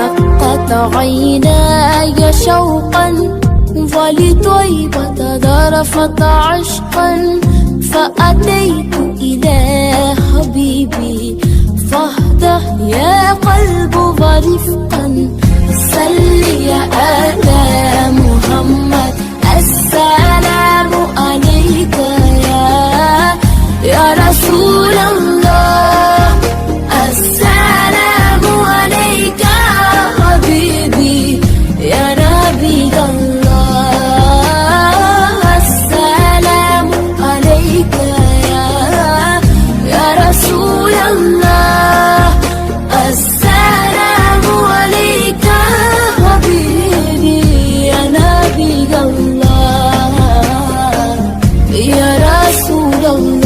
رقت عيناي شوقا ولطيبة ذرفت عشقا فأتيت إلى حبيبي فاهدأ يا قلب ورفقا صل يا آل محمد السلام عليك يا رسول الله السلام عليك حبيبي يا نبي الله السلام عليك يا رسول الله السلام عليك حبيبي يا نبي الله يا رسول الله.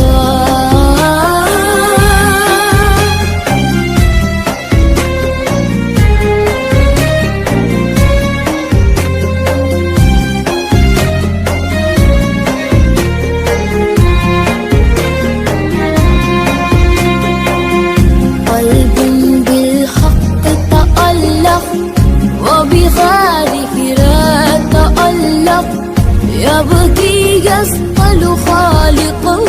قلب بالحق تألق وبغاره لا تألق يبكي يسأل خالقه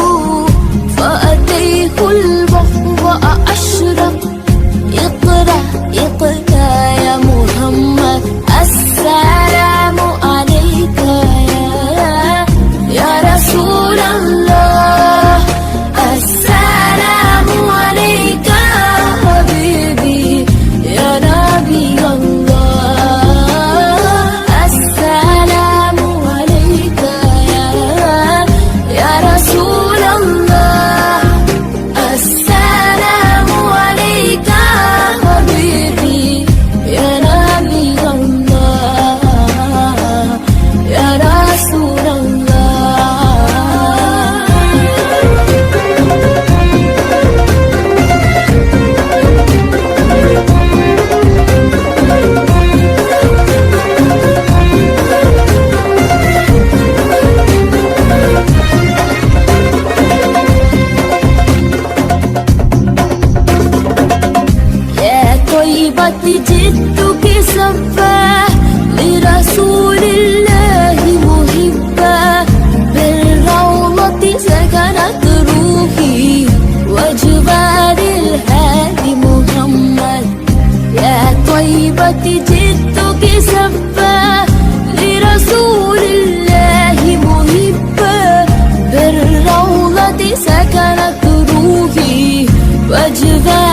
فأتيه البحر وأشرق اقرأ اقرأ يا محمد السلام عليك يا رسول الله السلام عليك حبيبي يا نبي الله السلام عليك يا رسول الله السلام عليك حبيبي يا نبي الله يا رسول الله. جدك سفاه لرسول الله محبا بالروضة سكنت روحي وجبال الهادي محمد يا طيبة جدك سفاه لرسول الله محبا بالروضة سكنت روحي وجبال